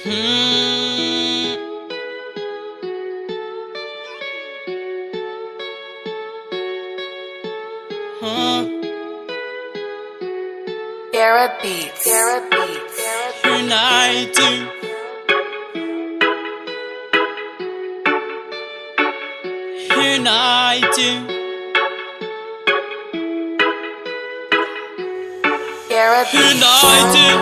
Era Beats. United. Era Beats. Nanir.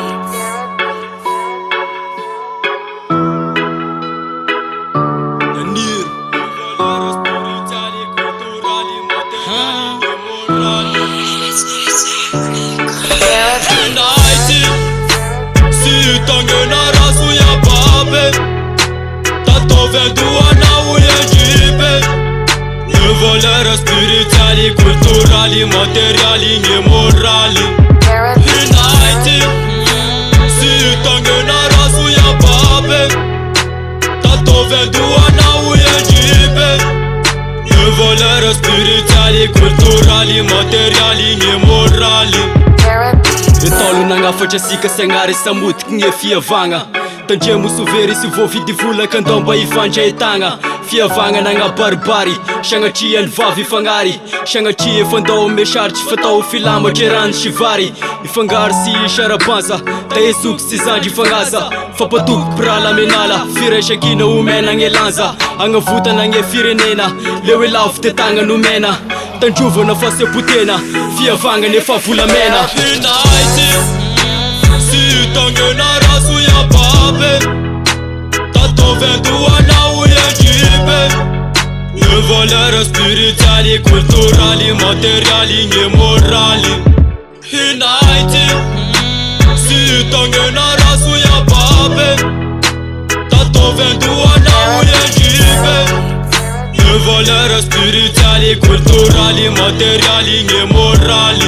Se tangue na raço e a babe, tá tô vendo a nau e a jibe. Valera spiritual, cultural, material e moral. United. Se tangue na raço e a babe, tá tô vendo a nau e a jibe. Valera spiritual, cultural, material e moral. Tolo nanga facha sika sengari samut kinye fia vanga. Tanje musu veri si vovi di vula kandomba i vanja e tanga. Fia vanga nanga barbari, shanga chi en vavi fangari. Shanga chi e fandau me sharchi fatau filama geran shivari. I fangar si sharabanza, ta e suk si zanji fangaza. Fapatuk pra la menala, fire shakina umena nge lanza. Anga vuta nange fire nena, lewe lauf te tanga numena. Tanjuva na face putena, fia vanga ne fa vula mena. Se tangue na raço e a babe, tá tô vendo a nau e a jibe. Valera spiritual, cultural, material e moral. United. Se tangue na raço e a babe, tá tô vendo a nau e a jibe. Valera spiritual, cultural, material e moral.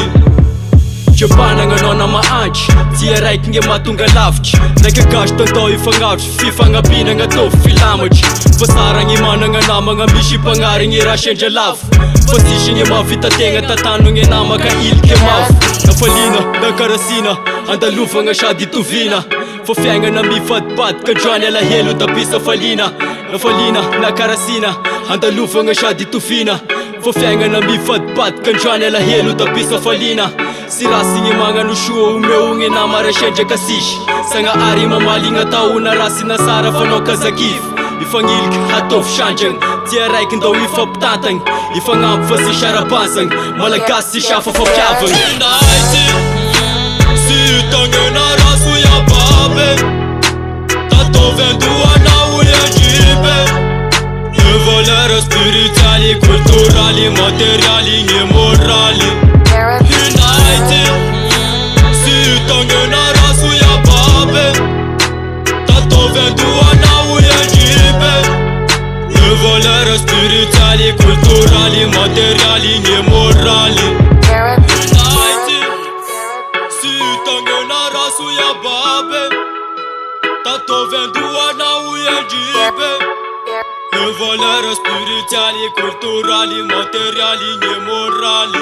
Jabana nga nona maanchi, tia raik nge matunga lavchi. Nake gash tantao I fangavchi, fifangabina nga tofu filamachi. Vasara nge mana nga nama nga mishi pangari nge rashenja lafu. Fasishi nge mavita tenga tatano nge nama ka ilke mafu. Na falina, na karasina, andalufa nga shadi tuvina. Fofenga na mi fatpat, ka jwani ala helu tapisa falina. Na falina, na karasina, andalufa nga shadi tuvina. Fofenga na mi fatpat, ka jwani ala helu tapisa falina. Sirasi nge manga nushua umeu nge nama reshenje kasishi. Sanga ari mamali nga tau na rasi na sara fano kazakif. Ifangilk hatof shanjang, tia raik ndo ifaptantang. Ifangam fasi sharapansang, malagas si shafa fapyavang. United. Se tangue na raço e a babe, tá tô vendo a nau e a jibe. Valera spiritual, cultural, material e moral. United. Se tangue na raço e a babe, tá tô vendo a nau e a jibe. Valera spiritual, cultural, material e moral. United. Se tangue na raço e a babe, tá tô vendo a nau e a jibe. Valera spiritual, cultural, material e moral.